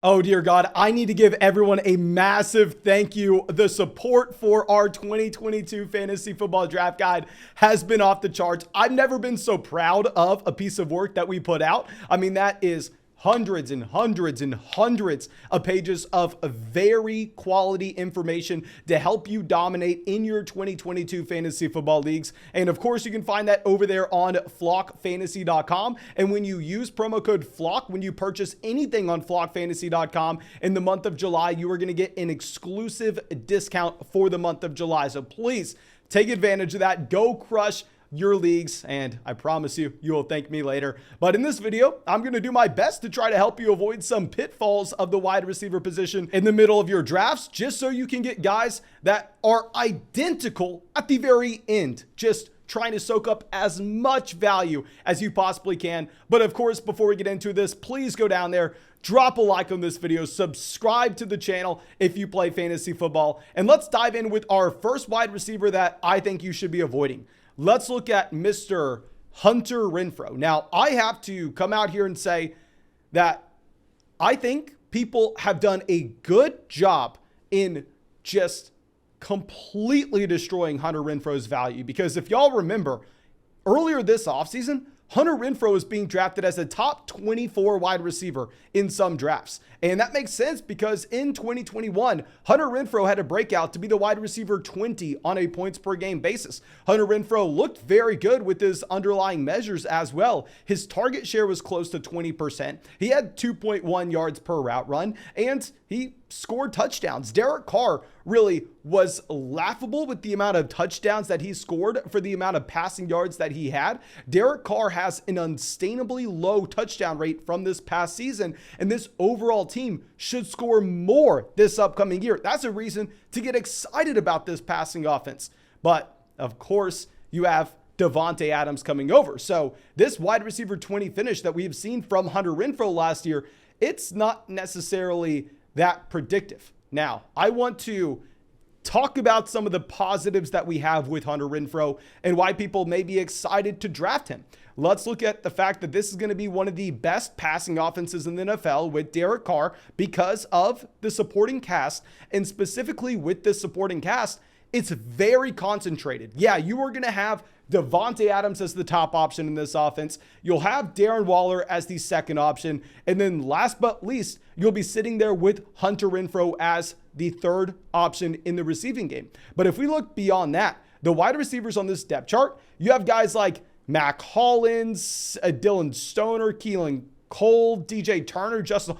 Oh, dear God, I need to give everyone a massive thank you. The support for our 2022 fantasy football draft guide has been off the charts. I've never been so proud of a piece of work that we put out. I mean, that is hundreds and hundreds and hundreds of pages of very quality information to help you dominate in your 2022 fantasy football leagues. And of course, you can find that over there on flockfantasy.com. And when you use promo code FLOCK, when you purchase anything on flockfantasy.com in the month of July, you are going to get an exclusive discount for the month of July. So please take advantage of that. Go crush your leagues, and I promise you, you will thank me later. But in this video, I'm going to do my best to try to help you avoid some pitfalls of the wide receiver position in the middle of your drafts, just so you can get guys that are identical at the very end, just trying to soak up as much value as you possibly can. But of course, before we get into this, please go down there, drop a like on this video, subscribe to the channel if you play fantasy football, and let's dive in with our first wide receiver that I think you should be avoiding. Let's look at Mr. Hunter Renfrow. Now, I have to come out here and say that I think people have done a good job in just completely destroying Hunter Renfrow's value. Because if y'all remember, earlier this offseason, Hunter Renfrow is being drafted as a top 24 wide receiver in some drafts. And that makes sense because in 2021, Hunter Renfrow had a breakout to be the wide receiver 20 on a points per game basis. Hunter Renfrow looked very good with his underlying measures as well. His target share was close to 20%. He had 2.1 yards per route run, and he scored touchdowns. Derek Carr really was laughable with the amount of touchdowns that he scored for the amount of passing yards that he had. Derek Carr has an unsustainably low touchdown rate from this past season, and this overall team should score more this upcoming year. That's a reason to get excited about this passing offense. But of course, you have Davante Adams coming over. So this wide receiver 20 finish that we've seen from Hunter Renfrow last year, it's not necessarily that predictive. Now, I want to talk about some of the positives that we have with Hunter Renfrow and why people may be excited to draft him. Let's look at the fact that this is going to be one of the best passing offenses in the NFL with Derek Carr because of the supporting cast, and specifically with this supporting cast, it's very concentrated. Yeah, you are going to have Davante Adams as the top option in this offense. You'll have Darren Waller as the second option. And then last but least, you'll be sitting there with Hunter Renfrow as the third option in the receiving game. But if we look beyond that, the wide receivers on this depth chart, you have guys like Mac Hollins, Dylan Stoner, Keelan Cole, DJ Turner, Justin,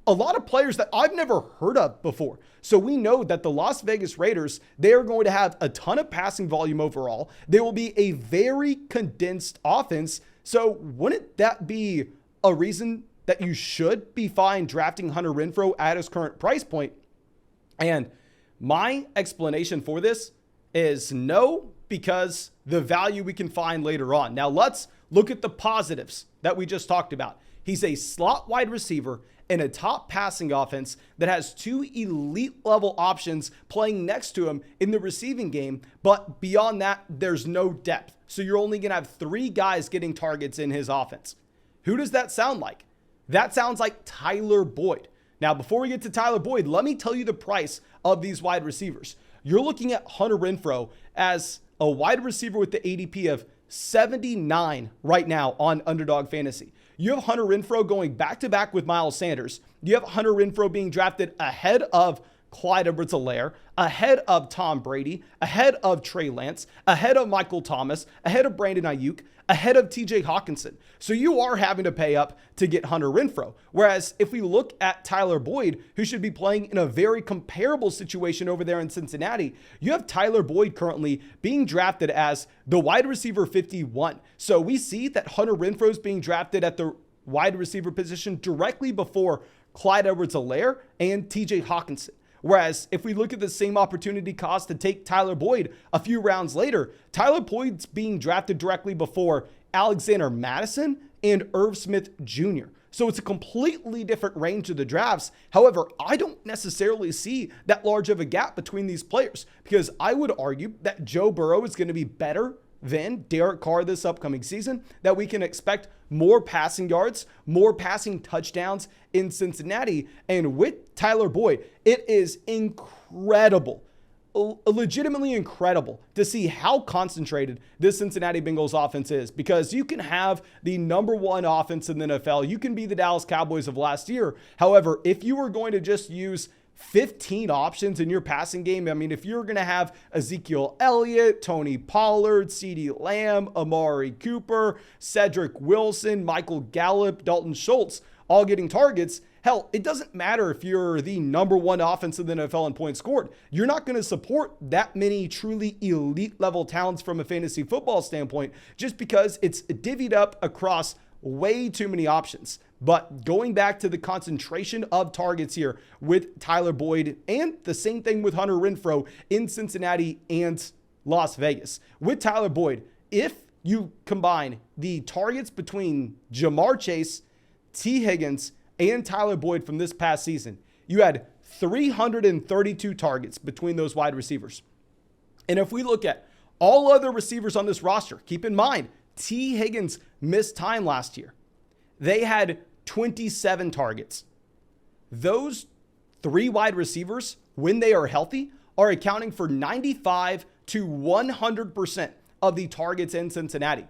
a lot of players that I've never heard of before. So we know that the Las Vegas Raiders, they are going to have a ton of passing volume overall. They will be a very condensed offense. So wouldn't that be a reason that you should be fine drafting Hunter Renfrow at his current price point? And my explanation for this is no, because the value we can find later on. Now let's look at the positives that we just talked about. He's a slot wide receiver in a top passing offense that has two elite level options playing next to him in the receiving game. But beyond that, there's no depth. So you're only going to have three guys getting targets in his offense. Who does that sound like? That sounds like Tyler Boyd. Now, before we get to Tyler Boyd, let me tell you the price of these wide receivers. You're looking at Hunter Renfrow as a wide receiver with the ADP of 79 right now on Underdog Fantasy. You have Hunter Renfrow going back-to-back with Miles Sanders. You have Hunter Renfrow being drafted ahead of Clyde Edwards-Helaire, ahead of Tom Brady, ahead of Trey Lance, ahead of Michael Thomas, ahead of Brandon Ayuk, ahead of TJ Hawkinson. So you are having to pay up to get Hunter Renfrow. Whereas if we look at Tyler Boyd, who should be playing in a very comparable situation over there in Cincinnati, you have Tyler Boyd currently being drafted as the wide receiver 51. So we see that Hunter Renfrow is being drafted at the wide receiver position directly before Clyde Edwards-Helaire and TJ Hawkinson. Whereas if we look at the same opportunity cost to take Tyler Boyd a few rounds later, Tyler Boyd's being drafted directly before Alexander Mattison and Irv Smith Jr. So it's a completely different range of the drafts. However, I don't necessarily see that large of a gap between these players because I would argue that Joe Burrow is going to be better than Derek Carr this upcoming season, that we can expect more passing yards, more passing touchdowns in Cincinnati. And with Tyler Boyd, it is incredible, legitimately incredible to see how concentrated this Cincinnati Bengals offense is, because you can have the number one offense in the NFL. You can be the Dallas Cowboys of last year. However, if you were going to just use 15 options in your passing game, I mean, if you're going to have Ezekiel Elliott, Tony Pollard, CeeDee Lamb, Amari Cooper, Cedric Wilson, Michael Gallup, Dalton Schultz, all getting targets, hell, it doesn't matter if you're the number one offense in the NFL in points scored. You're not going to support that many truly elite level talents from a fantasy football standpoint, just because it's divvied up across way too many options. But going back to the concentration of targets here with Tyler Boyd, and the same thing with Hunter Renfrow in Cincinnati and Las Vegas. With Tyler Boyd, if you combine the targets between Jamar Chase, T. Higgins, and Tyler Boyd from this past season, you had 332 targets between those wide receivers. And if we look at all other receivers on this roster, keep in mind, T. Higgins missed time last year. They had 27 targets. Those three wide receivers, when they are healthy, are accounting for 95 to 100% of the targets in Cincinnati.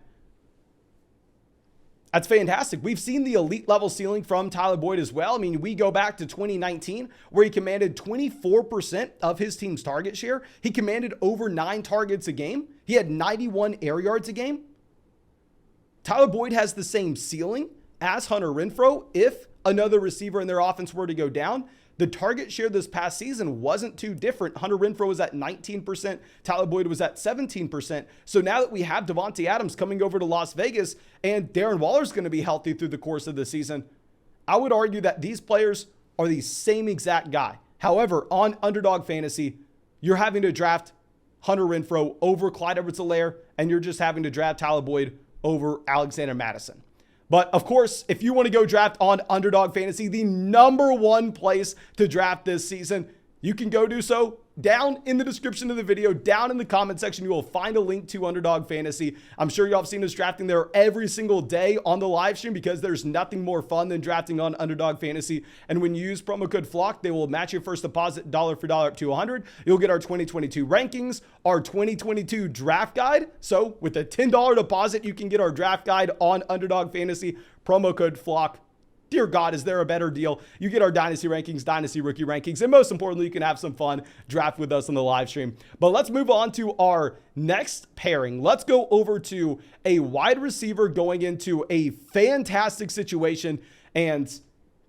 That's fantastic. We've seen the elite level ceiling from Tyler Boyd as well. I mean, we go back to 2019 where he commanded 24% of his team's target share. He commanded over 9 targets a game. He had 91 air yards a game. Tyler Boyd has the same ceiling as Hunter Renfrow. If another receiver in their offense were to go down, the target share this past season wasn't too different. Hunter Renfrow was at 19%. Tyler Boyd was at 17%. So now that we have Davante Adams coming over to Las Vegas and Darren Waller's going to be healthy through the course of the season, I would argue that these players are the same exact guy. However, on Underdog Fantasy, you're having to draft Hunter Renfrow over Clyde Edwards-Helaire, and you're just having to draft Tyler Boyd over Alexander Mattison. But of course, if you want to go draft on Underdog Fantasy, the number one place to draft this season, you can go do so. Down in the description of the video, down in the comment section, you will find a link to Underdog Fantasy. I'm sure y'all have seen us drafting there every single day on the live stream, because there's nothing more fun than drafting on Underdog Fantasy. And when you use promo code FLOCK, they will match your first deposit dollar for dollar up to 100. You'll get our 2022 rankings, our 2022 draft guide. So with a $10 deposit, you can get our draft guide on Underdog Fantasy. Promo code FLOCK. Dear God, is there a better deal? You get our Dynasty rankings, Dynasty rookie rankings, and most importantly, you can have some fun, draft with us on the live stream. But let's move on to our next pairing. Let's go over to a wide receiver going into a fantastic situation, and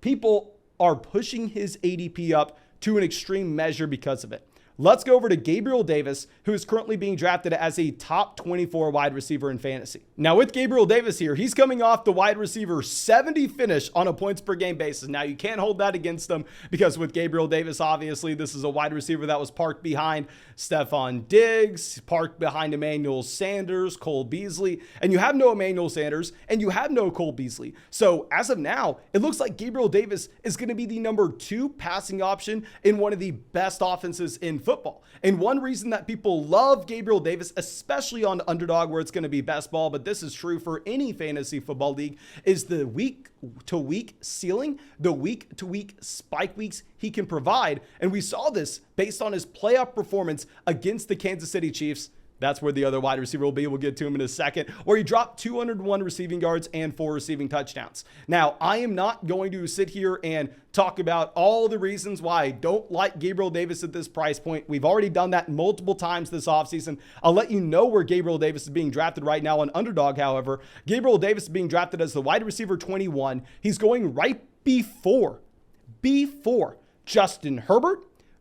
people are pushing his ADP up to an extreme measure because of it. Let's go over to Gabriel Davis, who is currently being drafted as a top 24 wide receiver in fantasy. Now with Gabriel Davis here, he's coming off the wide receiver 70 finish on a points per game basis. Now you can't hold that against him, because with Gabriel Davis, obviously this is a wide receiver that was parked behind Stephon Diggs, parked behind Emmanuel Sanders, Cole Beasley, and you have no Emmanuel Sanders and you have no Cole Beasley. So as of now, it looks like Gabriel Davis is going to be the number 2 passing option in one of the best offenses in football. And one reason that people love Gabriel Davis, especially on Underdog where it's going to be best ball, but this is true for any fantasy football league, is the week to week ceiling, the week to week spike weeks he can provide. And we saw this based on his playoff performance against the Kansas City Chiefs. That's where the other wide receiver will be. We'll get to him in a second, where he dropped 201 receiving yards and 4 receiving touchdowns. Now, I am not going to sit here and talk about all the reasons why I don't like Gabriel Davis at this price point. We've already done that multiple times this offseason. I'll let you know where Gabriel Davis is being drafted right now on Underdog, however. Gabriel Davis is being drafted as the wide receiver 21. He's going right before Justin Herbert,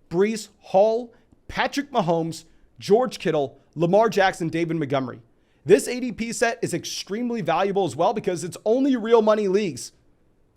Breece Hall, Patrick Mahomes, George Kittle, Lamar Jackson, David Montgomery. This ADP set is extremely valuable as well, because it's only real money leagues.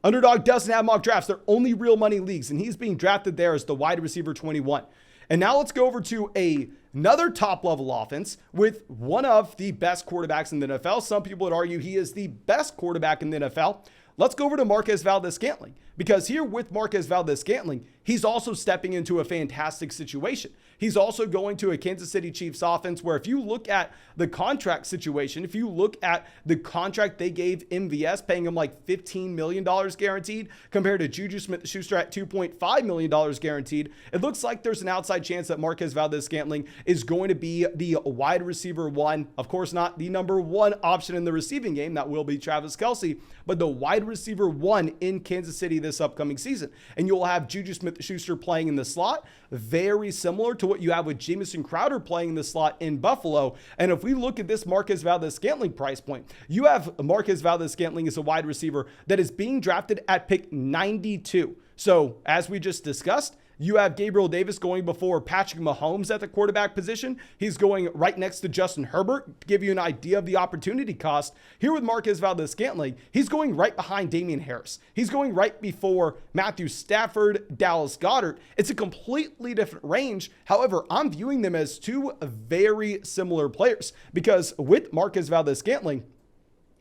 Underdog doesn't have mock drafts. They're only real money leagues, and he's being drafted there as the wide receiver 21. And now let's go over to another top-level offense with one of the best quarterbacks in the NFL. Some people would argue he is the best quarterback in the NFL. Let's go over to Marquez Valdez-Scantling. Because here with Marquez Valdes-Scantling, he's also stepping into a fantastic situation. He's also going to a Kansas City Chiefs offense where if you look at the contract situation, if you look at the contract they gave MVS, paying him like $15 million guaranteed compared to Juju Smith-Schuster at $2.5 million guaranteed, it looks like there's an outside chance that Marquez Valdes-Scantling is going to be the wide receiver one. Of course, not the number one option in the receiving game. That will be Travis Kelce, but the wide receiver one in Kansas City this upcoming season. And you'll have Juju Smith-Schuster playing in the slot, very similar to what you have with Jamison Crowder playing in the slot in Buffalo. And if we look at this Marquez Valdes-Scantling price point, you have Marquez Valdes-Scantling as a wide receiver that is being drafted at pick 92. So as we just discussed, you have Gabriel Davis going before Patrick Mahomes at the quarterback position. He's going right next to Justin Herbert to give you an idea of the opportunity cost. Here with Marquez Valdes-Scantling, he's going right behind Damian Harris. He's going right before Matthew Stafford, Dallas Goedert. It's a completely different range. However, I'm viewing them as two very similar players because with Marquez Valdes-Scantling,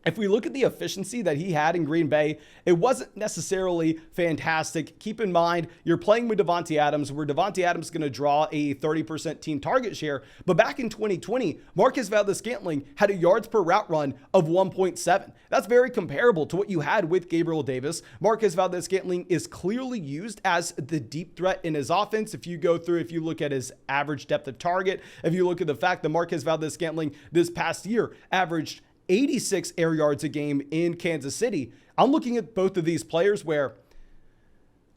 if we look at the efficiency that he had in Green Bay, it wasn't necessarily fantastic. Keep in mind, you're playing with Davante Adams, where Davante Adams is going to draw a 30% team target share. But back in 2020, Marquez Valdes-Scantling had a yards per route run of 1.7. That's very comparable to what you had with Gabriel Davis. Marquez Valdes-Scantling is clearly used as the deep threat in his offense. If you look at his average depth of target, if you look at the fact that Marquez Valdes-Scantling this past year averaged 86 air yards a game in Kansas City. I'm looking at both of these players where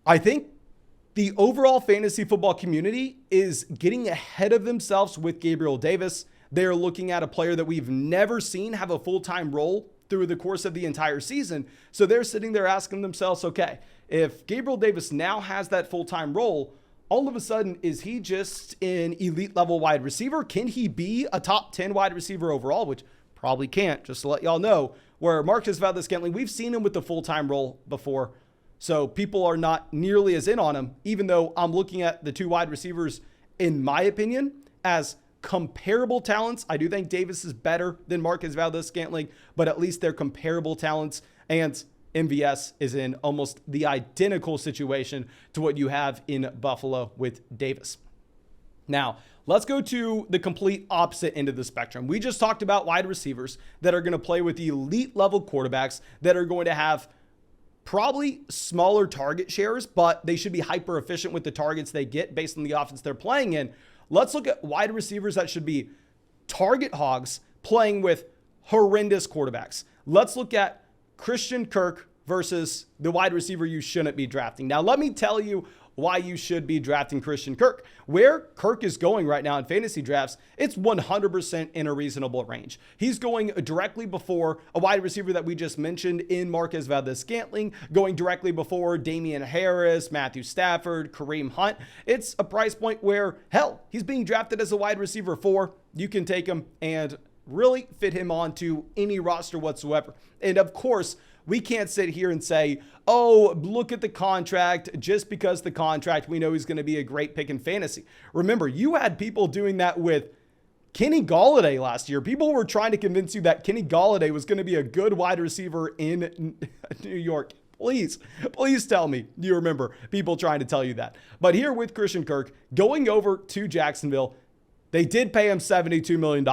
I think the overall fantasy football community is getting ahead of themselves with Gabriel Davis. They're looking at a player that we've never seen have a full-time role through the course of the entire season. So they're sitting there asking themselves, okay, if Gabriel Davis now has that full-time role, all of a sudden, is he just an elite level wide receiver? Can he be a top 10 wide receiver overall, which probably can't, just to let y'all know, where Marquez Valdes-Scantling, we've seen him with the full-time role before, so people are not nearly as in on him, even though I'm looking at the two wide receivers, in my opinion, as comparable talents. I do think Davis is better than Marquez Valdes-Scantling, but at least they're comparable talents, and MVS is in almost the identical situation to what you have in Buffalo with Davis. Now, let's go to the complete opposite end of the spectrum. We just talked about wide receivers that are going to play with elite level quarterbacks that are going to have probably smaller target shares, but they should be hyper efficient with the targets they get based on the offense they're playing in. Let's look at wide receivers that should be target hogs playing with horrendous quarterbacks. Let's look at Christian Kirk versus the wide receiver you shouldn't be drafting. Now, let me tell you why you should be drafting Christian Kirk. Where Kirk is going right now in fantasy drafts, it's 100% in a reasonable range. He's going directly before a wide receiver that we just mentioned in Marquez Valdes-Scantling, going directly before Damian Harris, Matthew Stafford, Kareem Hunt. It's a price point where, hell, he's being drafted as a wide receiver 4. You can take him and really fit him onto any roster whatsoever. And of course, we can't sit here and say, oh, look at the contract. Just because the contract, we know he's going to be a great pick in fantasy. Remember, you had people doing that with Kenny Golladay last year. People were trying to convince you that Kenny Golladay was going to be a good wide receiver in New York. Please tell me you remember people trying to tell you that. But here with Christian Kirk going over to Jacksonville, they did pay him $72 million.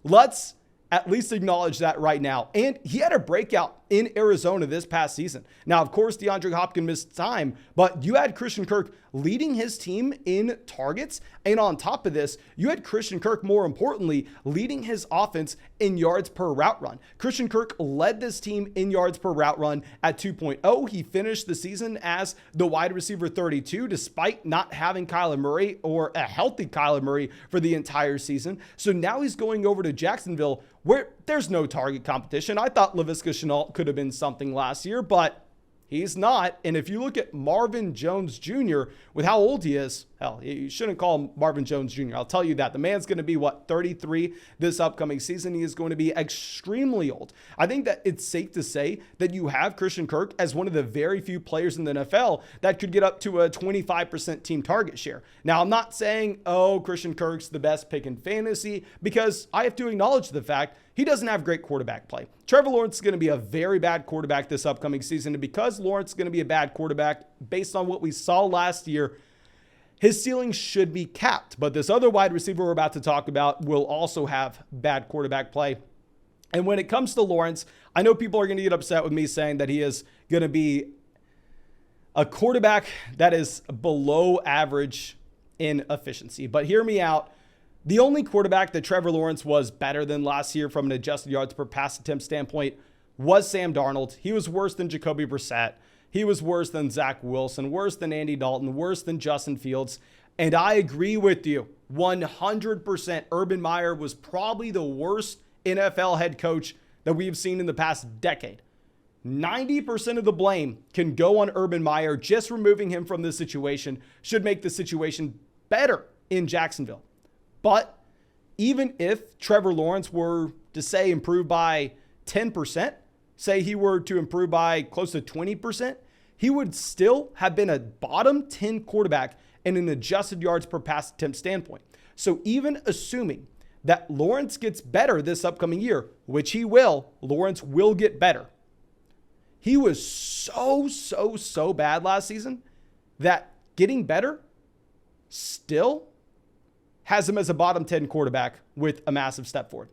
Let's at least acknowledge that right now. And he had a breakout in Arizona this past season. Now, of course, DeAndre Hopkins missed time, but you had Christian Kirk leading his team in targets. And on top of this, you had Christian Kirk, more importantly, leading his offense in yards per route run. Christian Kirk led this team in yards per route run at 2.0. He finished the season as the wide receiver 32, despite not having Kyler Murray or a healthy Kyler Murray for the entire season. So now he's going over to Jacksonville, where there's no target competition. I thought Laviska Shenault could have been something last year, but he's not. And if you look at Marvin Jones Jr., with how old he is, Hell, you shouldn't call him Marvin Jones Jr. I'll tell you that. The man's going to be, 33 this upcoming season. He is going to be extremely old. I think that it's safe to say that you have Christian Kirk as one of the very few players in the NFL that could get up to a 25% team target share. Now, I'm not saying, oh, Christian Kirk's the best pick in fantasy, because I have to acknowledge the fact he doesn't have great quarterback play. Trevor Lawrence is going to be a very bad quarterback this upcoming season. And because Lawrence is going to be a bad quarterback, based on what we saw last year, his ceiling should be capped. But this other wide receiver we're about to talk about will also have bad quarterback play. And when it comes to Lawrence, I know people are going to get upset with me saying that he is going to be a quarterback that is below average in efficiency. But hear me out. The only quarterback that Trevor Lawrence was better than last year from an adjusted yards per pass attempt standpoint was Sam Darnold. He was worse than Jacoby Brissett. He was worse than Zach Wilson, worse than Andy Dalton, worse than Justin Fields. And I agree with you 100%. Urban Meyer was probably the worst NFL head coach that we've seen in the past decade. 90% of the blame can go on Urban Meyer. Just removing him from this situation should make the situation better in Jacksonville. But even if Trevor Lawrence were to say improve by 10%, say he were to improve by close to 20%, he would still have been a bottom 10 quarterback in an adjusted yards per pass attempt standpoint. So even assuming that Lawrence gets better this upcoming year, which he will, Lawrence will get better. He was so bad last season that getting better still has him as a bottom 10 quarterback with a massive step forward.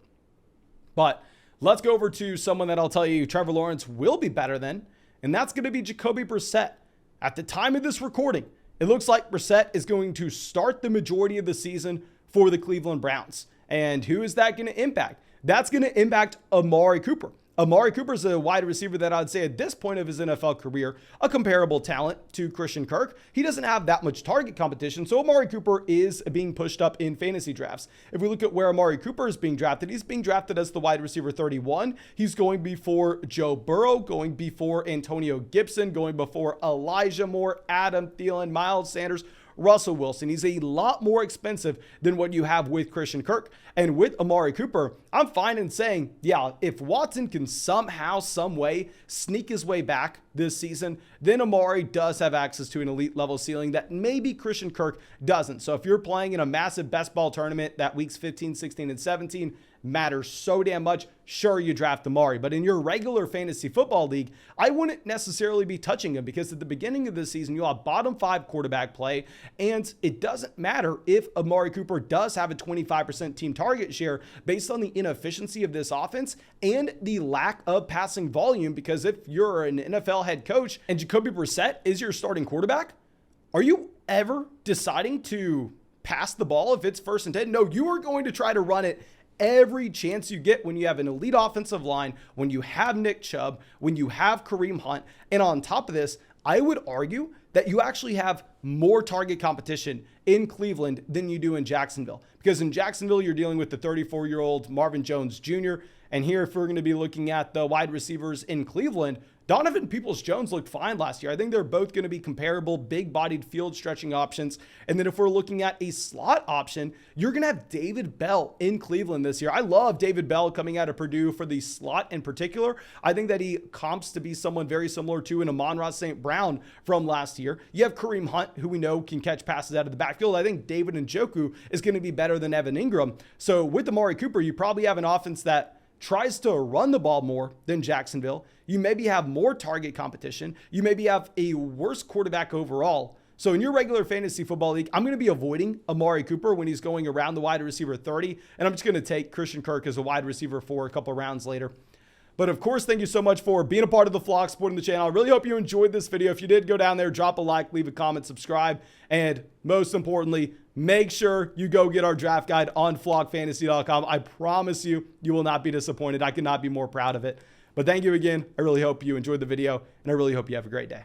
But let's go over to someone that I'll tell you Trevor Lawrence will be better than, and that's going to be Jacoby Brissett. At the time of this recording, it looks like Brissett is going to start the majority of the season for the Cleveland Browns. And who is that going to impact? That's going to impact Amari Cooper. Amari Cooper is a wide receiver that I'd say at this point of his NFL career, a comparable talent to Christian Kirk. He doesn't have that much target competition, so Amari Cooper is being pushed up in fantasy drafts. If we look at where Amari Cooper is being drafted, he's being drafted as the wide receiver 31. He's going before Joe Burrow, going before Antonio Gibson, going before Elijah Moore, Adam Thielen, Miles Sanders, Russell Wilson. He's a lot more expensive than what you have with Christian Kirk. And with Amari Cooper, I'm fine in saying, yeah, if Watson can somehow, some way sneak his way back this season, then Amari does have access to an elite level ceiling that maybe Christian Kirk doesn't. So if you're playing in a massive best ball tournament that weeks 15, 16, and 17 matters so damn much, sure, you draft Amari. But in your regular fantasy football league, I wouldn't necessarily be touching him, because at the beginning of the season, you'll have bottom 5 quarterback play, and it doesn't matter if Amari Cooper does have a 25% team target share based on the inefficiency of this offense and the lack of passing volume. Because if you're an NFL head coach and Jacoby Brissett is your starting quarterback, are you ever deciding to pass the ball if it's 1st and 10? No, you are going to try to run it every chance you get when you have an elite offensive line, when you have Nick Chubb, when you have Kareem Hunt. And on top of this, I would argue that you actually have more target competition in Cleveland than you do in Jacksonville. Because in Jacksonville, you're dealing with the 34-year-old Marvin Jones Jr. And here, if we're going to be looking at the wide receivers in Cleveland, Donovan Peoples-Jones looked fine last year. I think they're both going to be comparable, big-bodied field stretching options. And then if we're looking at a slot option, you're going to have David Bell in Cleveland this year. I love David Bell coming out of Purdue for the slot in particular. I think that he comps to be someone very similar to an Amon-Ra St. Brown from last year. You have Kareem Hunt, who we know can catch passes out of the backfield. I think David Njoku is going to be better than Evan Ingram. So with Amari Cooper, you probably have an offense that tries to run the ball more than Jacksonville. You maybe have more target competition. You maybe have a worse quarterback overall. So in your regular fantasy football league, I'm going to be avoiding Amari Cooper when he's going around the wide receiver 30. And I'm just going to take Christian Kirk as a wide receiver for a couple rounds later. But of course, thank you so much for being a part of the flock, supporting the channel. I really hope you enjoyed this video. If you did, go down there, drop a like, leave a comment, subscribe. And most importantly, make sure you go get our draft guide on flockfantasy.com. I promise you, you will not be disappointed. I could not be more proud of it. But thank you again. I really hope you enjoyed the video, and I really hope you have a great day.